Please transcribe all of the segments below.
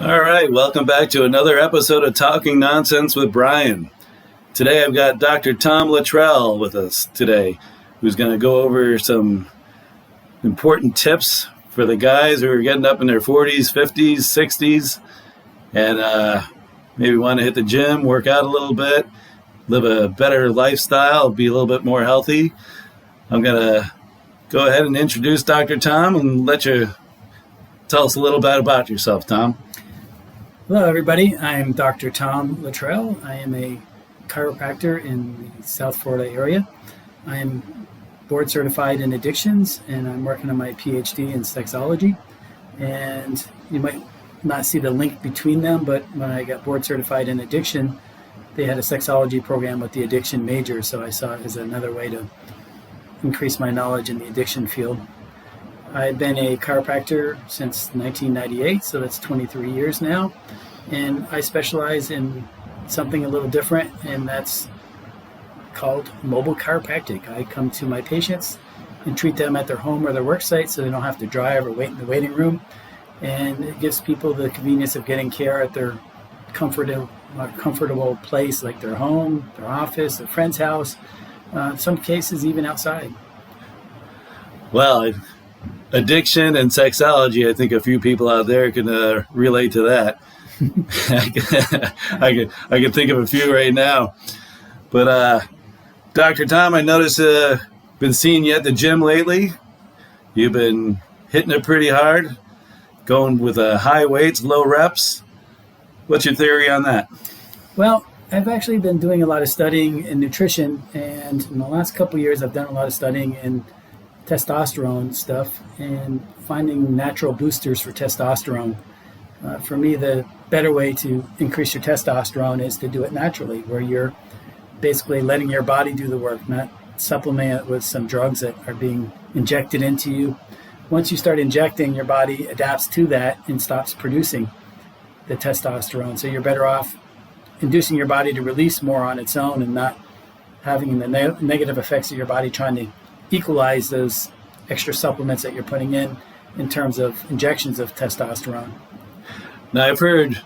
All right, welcome back to another episode of Talking Nonsense with Brian. Today I've got Dr. Tom Luttrell with us today, who's going to go over some important tips for the guys who are getting up in their 40s, 50s, 60s, and maybe want to hit the gym, work out a little bit, live a better lifestyle, be a little bit more healthy. I'm going to go ahead and introduce Dr. Tom and let you tell us a little bit about yourself, Tom. Hello, everybody. I'm Dr. Tom Luttrell. I am a chiropractor in the South Florida area. I am board certified in addictions, and I'm working on my PhD in sexology. And you might not see the link between them, but when I got board certified in addiction, they had a sexology program with the addiction major, so I saw it as another way to increase my knowledge in the addiction field. I've been a chiropractor since 1998, so that's 23 years now, and I specialize in something a little different, and that's called mobile chiropractic. I come to my patients and treat them at their home or their work site so they don't have to drive or wait in the waiting room, and it gives people the convenience of getting care at their comfortable place, like their home, their office, a friend's house, in some cases even outside. Well, addiction and sexology, I think a few people out there can relate to that. I can think of a few right now. But Dr. Tom, I noticed been seeing you at the gym lately. You've been hitting it pretty hard, going with high weights, low reps. What's your theory on that? Well, I've actually been doing a lot of studying in nutrition, and in the last couple of years I've done a lot of studying in testosterone stuff and finding natural boosters for testosterone. For me, the better way to increase your testosterone is to do it naturally, where you're basically letting your body do the work, not supplement it with some drugs that are being injected into you. Once you start injecting, your body adapts to that and stops producing the testosterone. So you're better off inducing your body to release more on its own and not having the negative effects of your body trying to equalize those extra supplements that you're putting in terms of injections of testosterone. Now, I've heard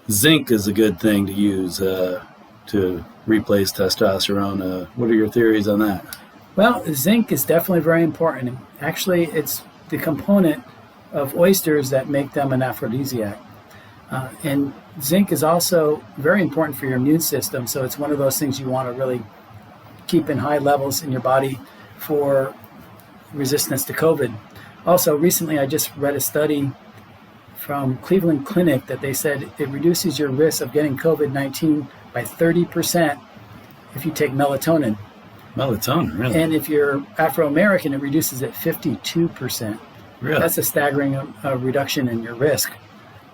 zinc is a good thing to use to replace testosterone. What are your theories on that? Well, zinc is definitely very important. Actually, it's the component of oysters that make them an aphrodisiac. And zinc is also very important for your immune system, so it's one of those things you want to really keep in high levels in your body for resistance to COVID. Also, recently I just read a study from Cleveland Clinic that they said it reduces your risk of getting COVID-19 by 30% if you take melatonin. Melatonin, really? And if you're Afro-American, it reduces it 52%. Really? That's a staggering reduction in your risk.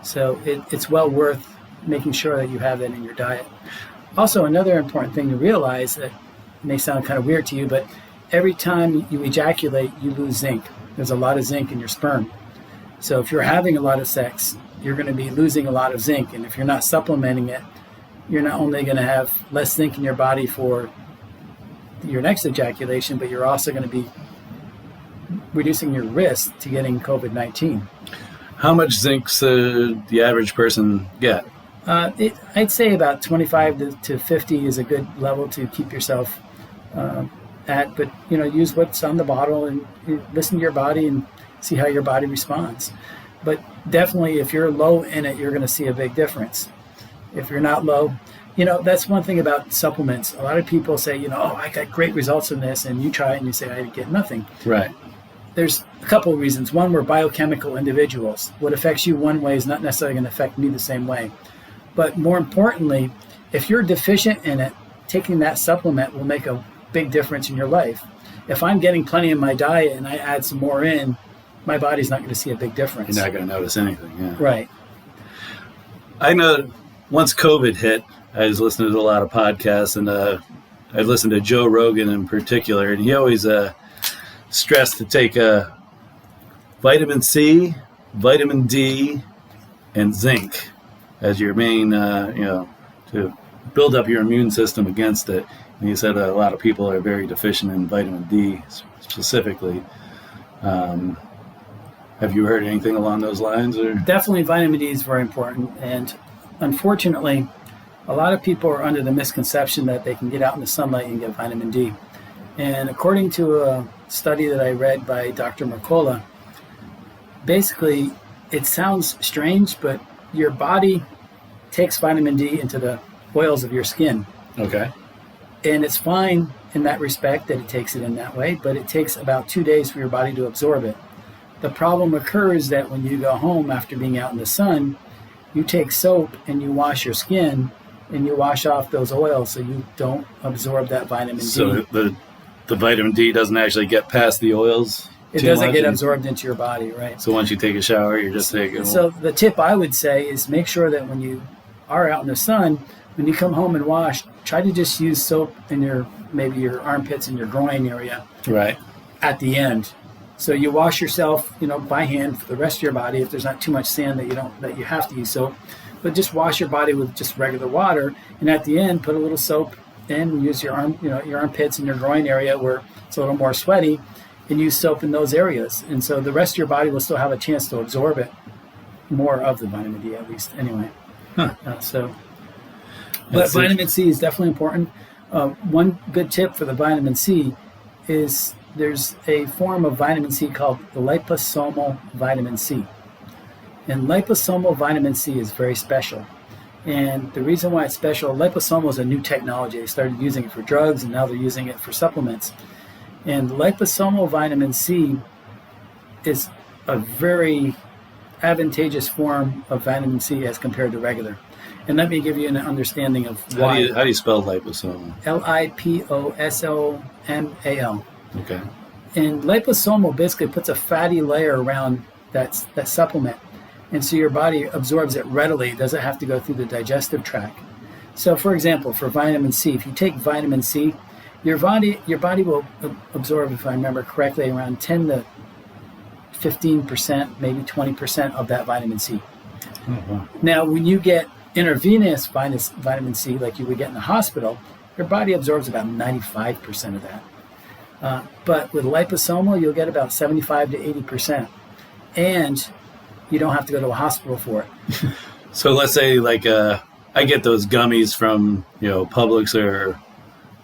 So it's well worth making sure that you have that in your diet. Also, another important thing to realize that may sound kind of weird to you, but every time you ejaculate, you lose zinc. There's a lot of zinc in your sperm. So if you're having a lot of sex, you're going to be losing a lot of zinc. And if you're not supplementing it, you're not only going to have less zinc in your body for your next ejaculation, but you're also going to be reducing your risk to getting COVID-19. How much zinc should the average person get? I'd say about 25 to 50 is a good level to keep yourself at, but use what's on the bottle and listen to your body and see how your body responds. But definitely, if you're low in it, you're going to see a big difference. If you're not low, that's one thing about supplements. A lot of people say, oh, I got great results in this, and you try it and you say, I get nothing. Right. There's a couple of reasons. One, we're biochemical individuals. What affects you one way is not necessarily going to affect me the same way. But more importantly, if you're deficient in it, taking that supplement will make a big difference in your life. If I'm getting plenty in my diet and I add some more in, my body's not going to see a big difference. You're not going to notice anything, yeah. Right. I know once COVID hit, I was listening to a lot of podcasts, and I listened to Joe Rogan in particular, and he always stressed to take vitamin C, vitamin D, and zinc as your main, to build up your immune system against it. And he said a lot of people are very deficient in vitamin D specifically. Have you heard anything along those lines? Or Definitely vitamin D is very important. And unfortunately, a lot of people are under the misconception that they can get out in the sunlight and get vitamin D. And according to a study that I read by Dr. Mercola, basically it sounds strange, but your body takes vitamin D into the oils of your skin. Okay. And it's fine in that respect that it takes it in that way, but it takes about 2 days for your body to absorb it. The problem occurs that when you go home after being out in the sun, you take soap and you wash your skin and you wash off those oils so you don't absorb that vitamin D. So the vitamin D doesn't actually get past the oils? It doesn't get absorbed into your body, right? So once you take a shower, you're just taking... So the tip I would say is make sure that when you are out in the sun, when you come home and wash, try to just use soap in maybe your armpits and your groin area. Right. At the end. So you wash yourself, by hand for the rest of your body if there's not too much sand that you have to use soap. But just wash your body with just regular water, and at the end put a little soap in, use your your armpits and your groin area where it's a little more sweaty, and use soap in those areas. And so the rest of your body will still have a chance to absorb it, more of the vitamin D at least anyway. Huh. But vitamin C is definitely important. One good tip for the vitamin C is there's a form of vitamin C called the liposomal vitamin C. And liposomal vitamin C is very special. And the reason why it's special, liposomal is a new technology. They started using it for drugs, and now they're using it for supplements. And liposomal vitamin C is a very advantageous form of vitamin C as compared to regular. And let me give you an understanding of why. How do you spell liposomal? Liposomal. Okay. And liposomal basically puts a fatty layer around that supplement. And so your body absorbs it readily. It doesn't have to go through the digestive tract. So for example, for vitamin C, if you take vitamin C, your body will absorb, if I remember correctly, around 10 to 15%, maybe 20% of that vitamin C. Oh, wow. Now, when you get intravenous vitamin C, like you would get in the hospital, your body absorbs about 95% of that. But with liposomal, you'll get about 75 to 80%. And you don't have to go to a hospital for it. So let's say I get those gummies from, Publix or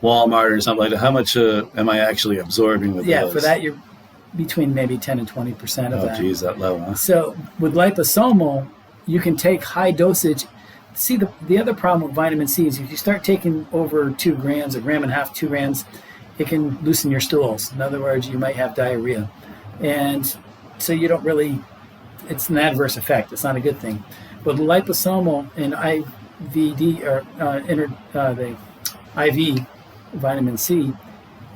Walmart or something like that. How much am I actually absorbing with those? Yeah, for that, you're between maybe 10 and 20% of that. Oh, geez, that low, huh? So with liposomal, you can take high dosage. See, the other problem with vitamin C is if you start taking over 2 grams, 1.5 grams, 2 grams, it can loosen your stools. In other words, you might have diarrhea. And so you don't really, it's an adverse effect. It's not a good thing. But liposomal and IVD, or the IV vitamin C,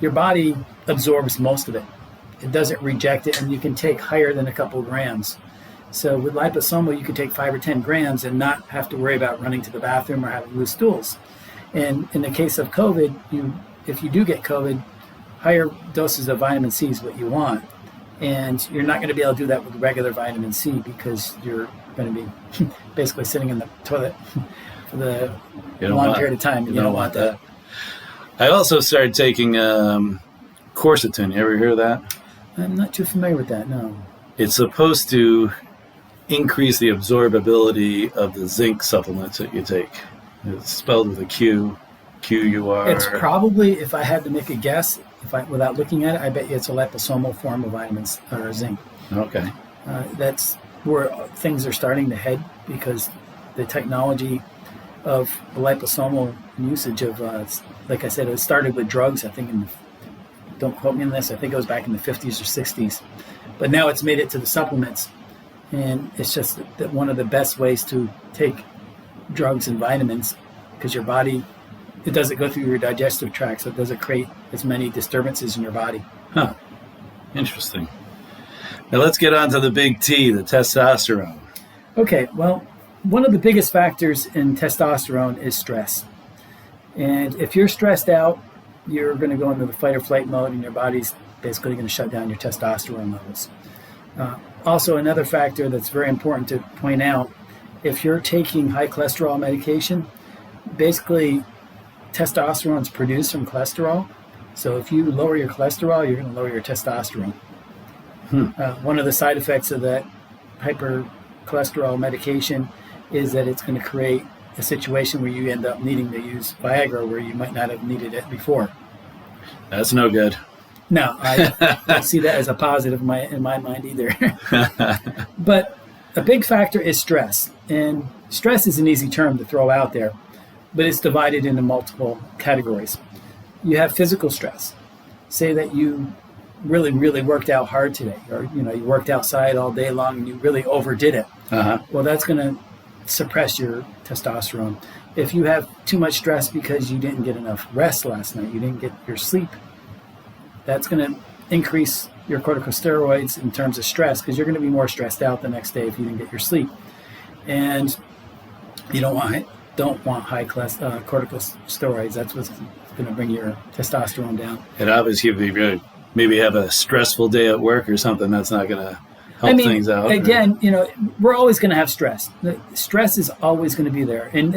your body absorbs most of it. It doesn't reject it, and you can take higher than a couple of grams. So with liposomal, you can take 5 or 10 grams and not have to worry about running to the bathroom or having loose stools. And in the case of COVID, if you do get COVID, higher doses of vitamin C is what you want. And you're not going to be able to do that with regular vitamin C because you're going to be basically sitting in the toilet for the long period of time. You don't want that. I also started taking quercetin. You ever hear of that? I'm not too familiar with that, no. It's supposed to increase the absorbability of the zinc supplements that you take. It's spelled with a Q, Q-U-R. It's probably, if I had to make a guess, without looking at it, I bet you it's a liposomal form of vitamins or zinc. Okay. That's where things are starting to head because the technology of the liposomal usage of, like I said, it started with drugs, I think, don't quote me on this, I think it was back in the 50s or 60s. But now it's made it to the supplements. And it's just that one of the best ways to take drugs and vitamins because your body, it doesn't go through your digestive tract, so it doesn't create as many disturbances in your body. Huh. Interesting. Now let's get on to the big T, the testosterone. Okay, well, one of the biggest factors in testosterone is stress. And if you're stressed out, you're going to go into the fight or flight mode and your body's basically going to shut down your testosterone levels. Also, another factor that's very important to point out, if you're taking high cholesterol medication, basically testosterone is produced from cholesterol. So if you lower your cholesterol, you're going to lower your testosterone. One of the side effects of that hypercholesterol medication is that it's going to create a situation where you end up needing to use Viagra where you might not have needed it before. That's no good. No, I don't see that as a positive in my mind either. But a big factor is stress. And stress is an easy term to throw out there, but it's divided into multiple categories. You have physical stress. Say that you really, really worked out hard today, or you worked outside all day long and you really overdid it. Well, that's going to suppress your testosterone. If you have too much stress because you didn't get enough rest last night, you didn't get your sleep, that's going to increase your corticosteroids in terms of stress because you're going to be more stressed out the next day if you didn't get your sleep. And you don't want high corticosteroids. That's what's going to bring your testosterone down. And obviously, if you maybe have a stressful day at work or something, that's not going to help things out. Again, we're always going to have stress. Stress is always going to be there. And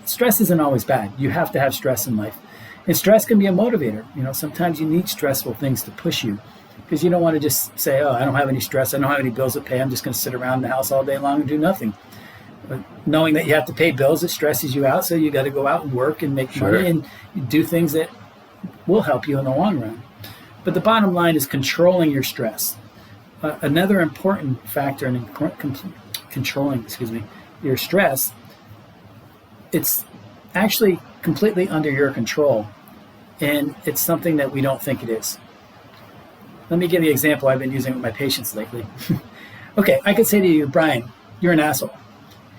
stress isn't always bad. You have to have stress in life. And stress can be a motivator. Sometimes you need stressful things to push you because you don't want to just say, oh, I don't have any stress. I don't have any bills to pay. I'm just going to sit around the house all day long and do nothing. But knowing that you have to pay bills, it stresses you out. So you got to go out and work and make money and do things that will help you in the long run. But the bottom line is controlling your stress. Another important factor in controlling your stress, it's actually completely under your control, and it's something that we don't think it is. Let me give you an example I've been using with my patients lately. Okay, I could say to you, Brian, you're an asshole.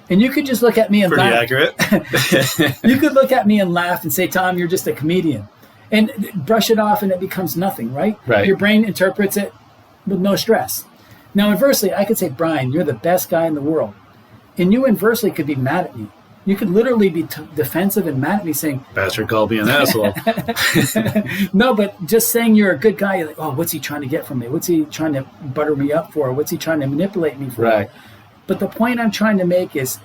And you could just look at me and laugh. Pretty accurate. You could look at me and laugh and say, Tom, you're just a comedian. And brush it off and it becomes nothing, right? Right. Your brain interprets it with no stress. Now, inversely, I could say, Brian, you're the best guy in the world. And you inversely could be mad at me. You could literally be defensive and mad at me saying, Bastard called me an asshole. No, but just saying you're a good guy, you're like, oh, what's he trying to get from me? What's he trying to butter me up for? What's he trying to manipulate me for? Right. But the point I'm trying to make is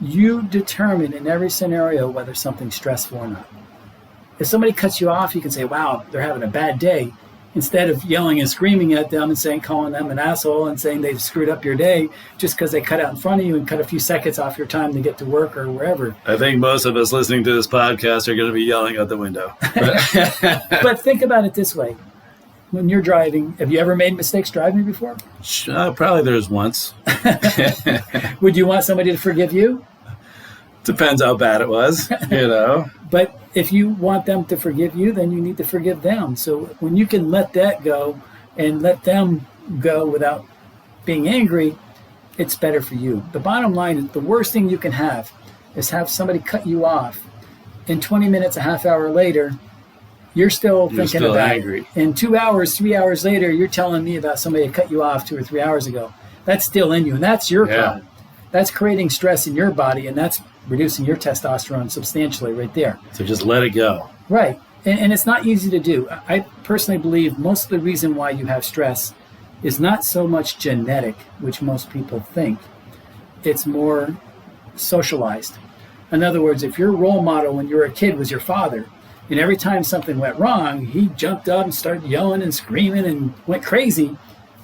you determine in every scenario whether something's stressful or not. If somebody cuts you off, you can say, wow, they're having a bad day. Instead of yelling and screaming at them and calling them an asshole and saying they've screwed up your day just because they cut out in front of you and cut a few seconds off your time to get to work or wherever. I think most of us listening to this podcast are going to be yelling out the window. But think about it this way. When you're driving, have you ever made mistakes driving before? Probably there's once. Would you want somebody to forgive you? Depends how bad it was, But if you want them to forgive you, then you need to forgive them. So when you can let that go and let them go without being angry, it's better for you. The bottom line is the worst thing you can have is have somebody cut you off. In 20 minutes, a half hour later, you're still thinking about angry. it. In 2 hours, 3 hours later, you're telling me about somebody that cut you off 2 or 3 hours ago. That's still in you, and that's your problem. That's creating stress in your body, and that's reducing your testosterone substantially right there. So just let it go. Right. And it's not easy to do. I personally believe most of the reason why you have stress is not so much genetic, which most people think. It's more socialized. In other words, if your role model when you were a kid was your father, and every time something went wrong, he jumped up and started yelling and screaming and went crazy,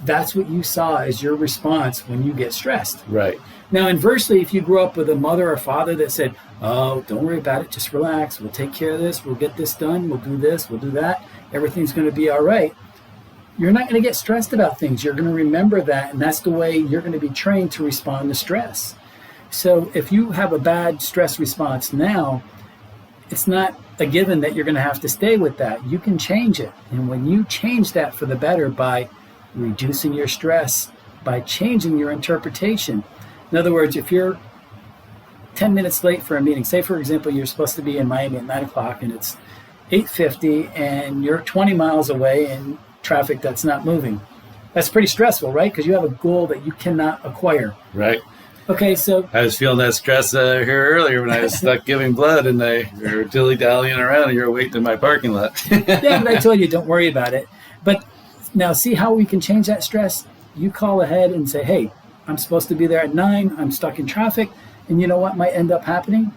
that's what you saw as your response when you get stressed. Right. Now, inversely, if you grew up with a mother or father that said, oh, don't worry about it, just relax, we'll take care of this, we'll get this done, we'll do this, we'll do that, everything's going to be all right, you're not going to get stressed about things. You're going to remember that, and that's the way you're going to be trained to respond to stress. So if you have a bad stress response now, it's not a given that you're going to have to stay with that. You can change it. And when you change that for the better by reducing your stress, by changing your interpretation. In other words, if you're 10 minutes late for a meeting, say, for example, you're supposed to be in Miami at 9 o'clock and it's 8:50 and you're 20 miles away in traffic that's not moving. That's pretty stressful, right? Because you have a goal that you cannot acquire. Right. Okay, so I was feeling that stress here earlier when I was stuck giving blood and they were dilly-dallying around and you were waiting in my parking lot. Yeah, but I told you, don't worry about it. But now see how we can change that stress? You call ahead and say, hey, I'm supposed to be there at 9, I'm stuck in traffic, and you know what might end up happening?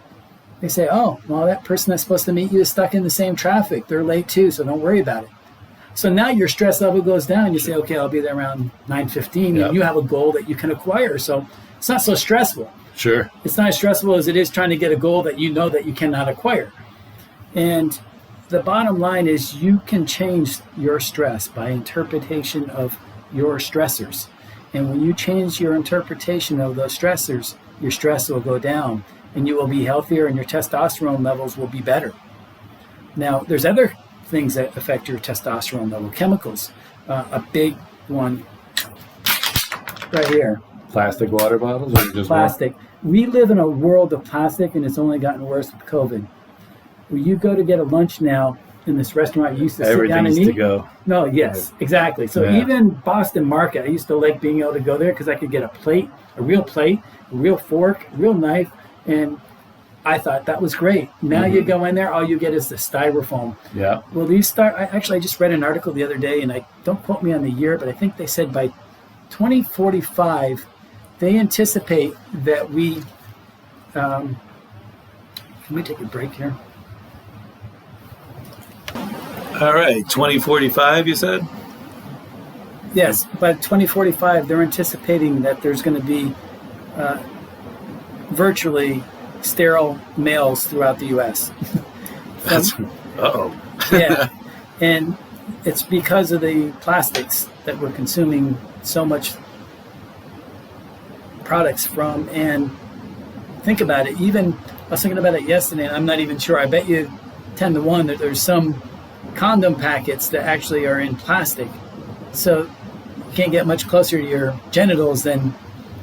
They say, oh, well, that person that's supposed to meet you is stuck in the same traffic. They're late too, so don't worry about it. So now your stress level goes down. You say, okay, I'll be there around 9:15, Yep. and you have a goal that you can acquire. So it's not so stressful. Sure. It's not as stressful as it is trying to get a goal that you know that you cannot acquire. And the bottom line is you can change your stress by interpretation of your stressors. And when you change your interpretation of those stressors, your stress will go down and you will be healthier and your testosterone levels will be better. Now, there's other things that affect your testosterone level, chemicals. A big one right here. Plastic water bottles or just Plastic. We live in a world of plastic, and it's only gotten worse with COVID. When you go to get a lunch now in this restaurant, you used to sit down and eat. To go. No, yes, exactly. So even Boston Market, I used to like being able to go there because I could get a real fork, a real knife, and I thought that was great. Now you go in there, all you get is the styrofoam. Yeah. Well, I just read an article the other day, and don't quote me on the year, but I think they said by 2045, they anticipate that we, can we take a break here? All right, 2045, you said? Yes, by 2045, they're anticipating that there's going to be virtually sterile males throughout the U.S. Yeah, and it's because of the plastics that we're consuming so much products from. And think about it, I was thinking about it yesterday, and I'm not even sure, I bet you 10 to 1 that there's some condom packets that actually are in plastic. So you can't get much closer to your genitals than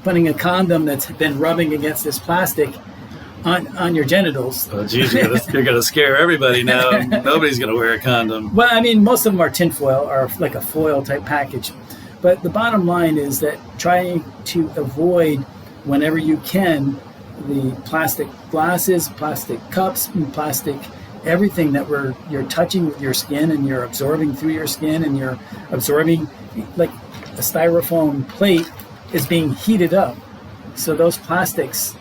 putting a condom that's been rubbing against this plastic on your genitals. Oh, geez, you're going to scare everybody now. Nobody's going to wear a condom. Well, I mean, most of them are tinfoil or like a foil type package. But the bottom line is that trying to avoid, whenever you can, the plastic glasses, plastic cups, and plastic everything that you're touching with your skin and you're absorbing through your skin and you're absorbing, like a styrofoam plate is being heated up. So those plastics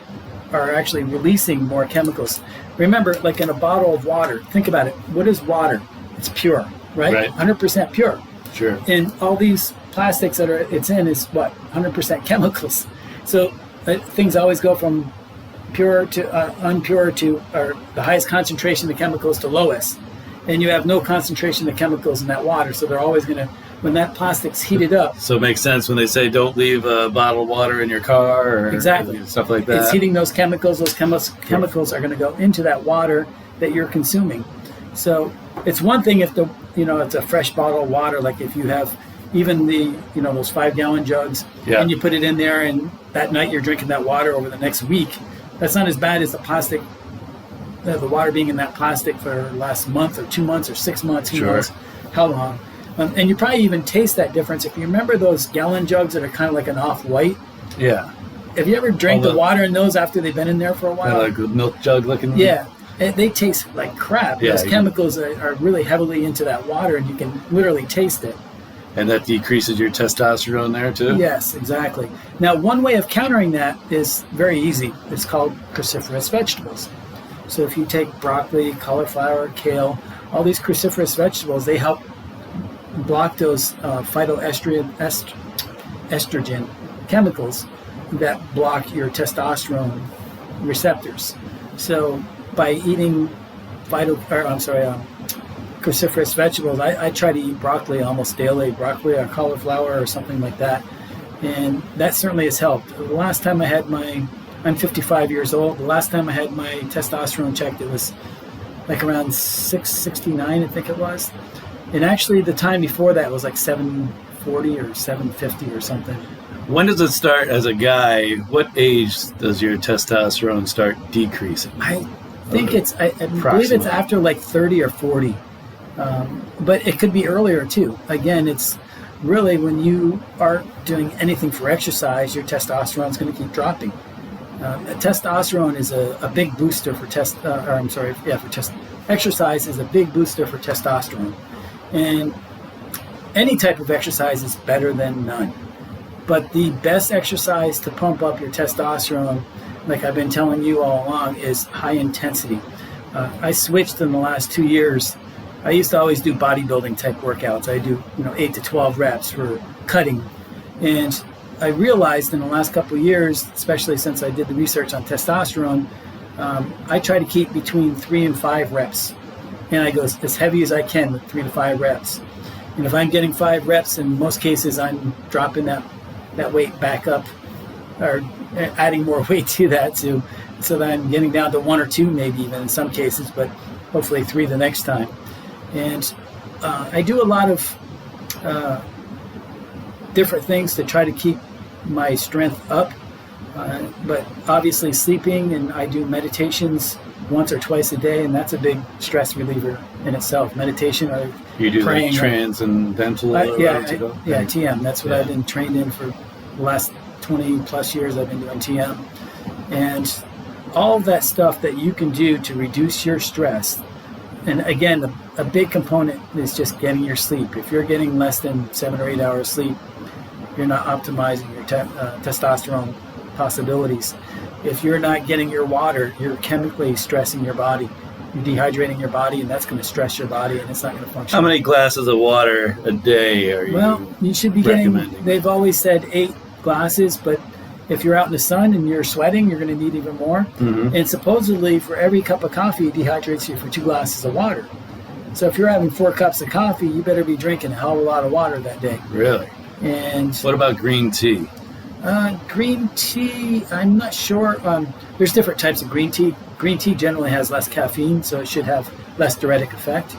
are actually releasing more chemicals. Remember, like in a bottle of water, think about it. What is water? It's pure, right? 100% pure. Sure. And all these plastics that it's in is what? 100% chemicals. So things always go from pure to unpure to, or the highest concentration of chemicals to lowest. And you have no concentration of chemicals in that water. So they're always going to, when that plastic's heated up. So it makes sense when they say don't leave a bottle of water in your car or exactly stuff like that. It's heating those chemicals. Those chemicals are going to go into that water that you're consuming. So it's one thing if it's a fresh bottle of water, like if you have even those 5-gallon jugs and you put it in there and that night you're drinking that water over the next week. That's not as bad as the plastic, the water being in that plastic for the last month or 2 months or 6 months, who knows how long. And you probably even taste that difference. If you remember those gallon jugs that are kind of like an off-white. Yeah. Have you ever drank the water in those after they've been in there for a while? Like a milk jug looking? Yeah. They taste like crap. Yeah, those chemicals are really heavily into that water, and you can literally taste it. And that decreases your testosterone there too? Yes, exactly. Now, one way of countering that is very easy. It's called cruciferous vegetables. So if you take broccoli, cauliflower, kale, all these cruciferous vegetables, they help block those phytoestrogen chemicals that block your testosterone receptors. So by eating cruciferous vegetables, I try to eat broccoli almost daily, broccoli or cauliflower or something like that. And that certainly has helped. The last time I'm 55 years old, the last time I had my testosterone checked, it was like around 669, I think it was. And actually the time before that was like 740 or 750 or something. When does it start as a guy? What age does your testosterone start decreasing? I think I believe it's after like 30 or 40. But it could be earlier too. Again, it's really when you aren't doing anything for exercise, your testosterone is going to keep dropping. Testosterone is a big booster for exercise is a big booster for testosterone. And any type of exercise is better than none. But the best exercise to pump up your testosterone, like I've been telling you all along, is high intensity. I switched in the last 2 years I used to always do bodybuilding type workouts. I do 8 to 12 reps for cutting, and I realized in the last couple of years, especially since I did the research on testosterone, I try to keep between 3 and 5 reps, and I go as heavy as I can with 3 to 5 reps. And if I'm getting 5 reps, in most cases I'm dropping that weight back up, or adding more weight to that too, so that I'm getting down to 1 or 2 maybe even in some cases, but hopefully 3 the next time. And I do a lot of different things to try to keep my strength up, but obviously sleeping, and I do meditations once or twice a day, and that's a big stress reliever in itself. Meditation or you do praying, like transcendental? TM. That's what I've been trained in for the last 20 plus years. I've been doing TM, and all of that stuff that you can do to reduce your stress. And again, a big component is just getting your sleep. If you're getting less than 7 or 8 hours sleep, you're not optimizing your testosterone possibilities. If you're not getting your water, you're chemically stressing your body. You're dehydrating your body, and that's going to stress your body, and it's not going to function. How many glasses of water a day are you should be getting, they've always said 8 glasses, but if you're out in the sun and you're sweating, you're going to need even more. Mm-hmm. And supposedly, for every cup of coffee, it dehydrates you for 2 glasses of water. So if you're having 4 cups of coffee, you better be drinking a hell of a lot of water that day. Really? And what about green tea? Green tea, I'm not sure. There's different types of green tea. Green tea generally has less caffeine, so it should have less diuretic effect.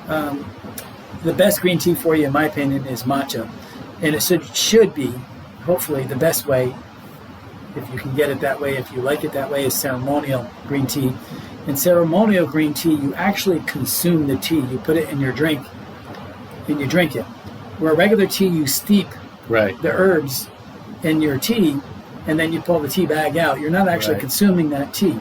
The best green tea for you, in my opinion, is matcha. And it should be, hopefully, the best way, if you can get it that way, if you like it that way, is ceremonial green tea. In ceremonial green tea, you actually consume the tea. You put it in your drink, and you drink it. Where regular tea, you steep the herbs in your tea, and then you pull the tea bag out. You're not actually consuming that tea.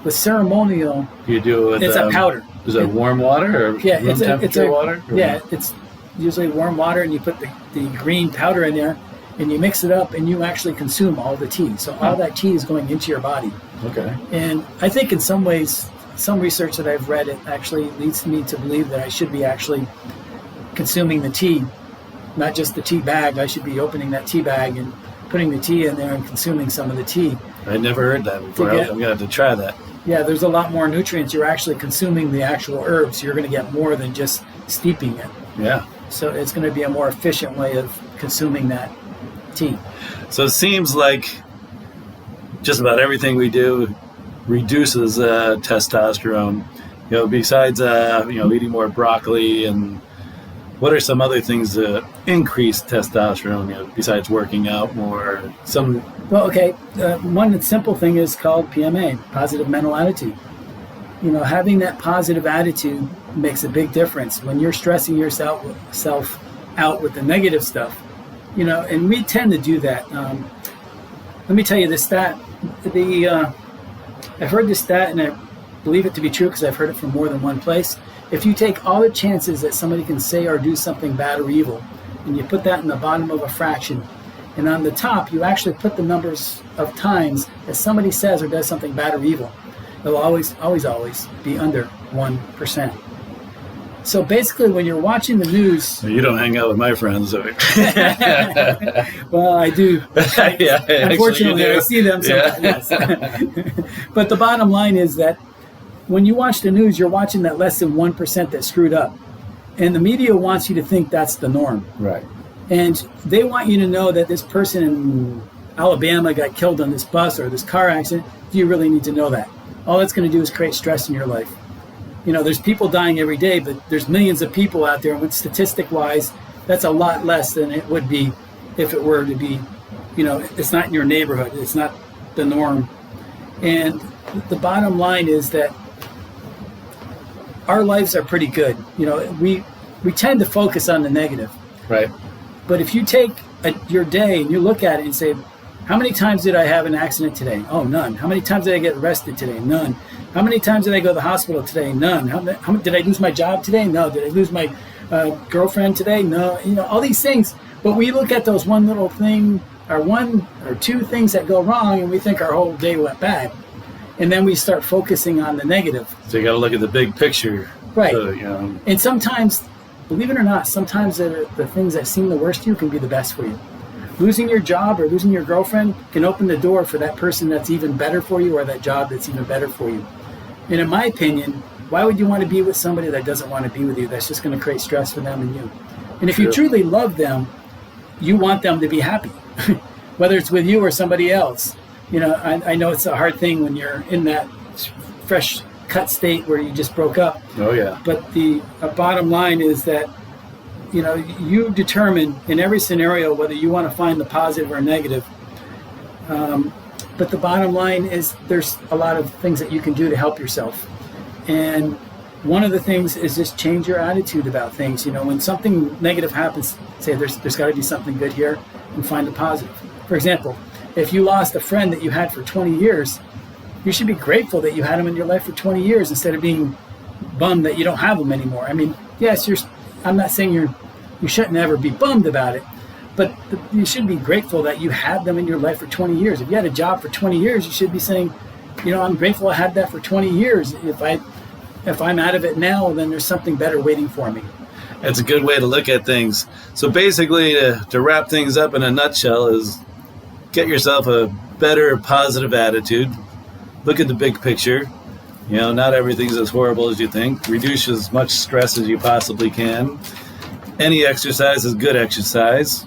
With ceremonial, you do it. It's a powder. Is it warm water or room temperature water? It's usually warm water, and you put the green powder in there, and you mix it up, and you actually consume all the tea. So all that tea is going into your body. Okay. And I think in some ways, some research that I've read, it actually leads me to believe that I should be actually consuming the tea, not just the tea bag. I should be opening that tea bag and putting the tea in there and consuming some of the tea. I never heard that before. I'm going to have to try that. Yeah, there's a lot more nutrients. You're actually consuming the actual herbs. You're going to get more than just steeping it. Yeah. So it's going to be a more efficient way of consuming that tea. So it seems like just about everything we do reduces testosterone. Besides eating more broccoli, and what are some other things that increase testosterone? Besides working out more, one simple thing is called PMA, positive mental attitude. Having that positive attitude makes a big difference. When you're stressing yourself out with the negative stuff, and we tend to do that. Let me tell you this stat. I've heard this stat, and I believe it to be true because I've heard it from more than one place. If you take all the chances that somebody can say or do something bad or evil, and you put that in the bottom of a fraction, and on the top you actually put the numbers of times that somebody says or does something bad or evil, it'll always be under 1%. So basically, when you're watching the news... You don't hang out with my friends. Well, I do. Unfortunately, I see them sometimes. Yes. But the bottom line is that when you watch the news, you're watching that less than 1% that screwed up. And the media wants you to think that's the norm. Right. And they want you to know that this person in Alabama got killed on this bus or this car accident. Do you really need to know that? All that's going to do is create stress in your life. There's people dying every day, but there's millions of people out there, and statistic-wise, that's a lot less than it would be if it were to be, it's not in your neighborhood. It's not the norm. And the bottom line is that our lives are pretty good. We tend to focus on the negative. Right. But if you take your day and you look at it and say, how many times did I have an accident today? Oh, none. How many times did I get arrested today? None. How many times did I go to the hospital today? None. How did I lose my job today? No. Did I lose my girlfriend today? No. All these things. But we look at those one little thing or 1 or 2 things that go wrong, and we think our whole day went bad. And then we start focusing on the negative. So you got to look at the big picture. Right. You know. And sometimes, believe it or not, sometimes the things that seem the worst to you can be the best for you. Losing your job or losing your girlfriend can open the door for that person that's even better for you, or that job that's even better for you. And in my opinion, why would you want to be with somebody that doesn't want to be with you? That's just going to create stress for them and you. And if you truly love them, you want them to be happy, whether it's with you or somebody else. You know, I know it's a hard thing when you're in that fresh cut state where you just broke up. Oh, yeah. But the bottom line is that, you know, you determine in every scenario whether you want to find the positive or negative. But the bottom line is there's a lot of things that you can do to help yourself. And one of the things is just change your attitude about things. You know, when something negative happens, say there's got to be something good here, and find the positive. For example, if you lost a friend that you had for 20 years, you should be grateful that you had him in your life for 20 years instead of being bummed that you don't have him anymore. I mean, yes, I'm not saying you shouldn't ever be bummed about it, but you should be grateful that you had them in your life for 20 years. If you had a job for 20 years, you should be saying, you know, I'm grateful I had that for 20 years. If I'm out of it now, then there's something better waiting for me. That's a good way to look at things. So basically, to wrap things up in a nutshell, is get yourself a better, positive attitude. Look at the big picture. You know, not everything's as horrible as you think. Reduce as much stress as you possibly can. Any exercise is good exercise.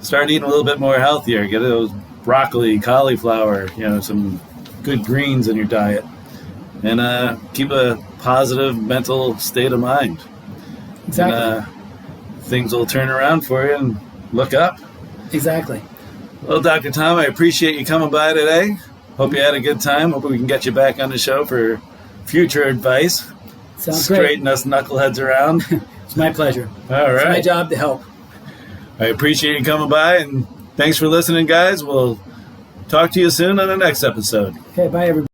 Start eating a little bit more healthier. Get those broccoli, cauliflower, you know, some good greens in your diet. And keep a positive mental state of mind. Exactly. And, things will turn around for you, and look up. Exactly. Well, Dr. Tom, I appreciate you coming by today. Hope you had a good time. Hope we can get you back on the show for future advice. Sounds Straighten great. us knuckleheads around. It's my pleasure. All right. It's my job to help. I appreciate you coming by, and thanks for listening, guys. We'll talk to you soon on the next episode. Okay, bye, everybody.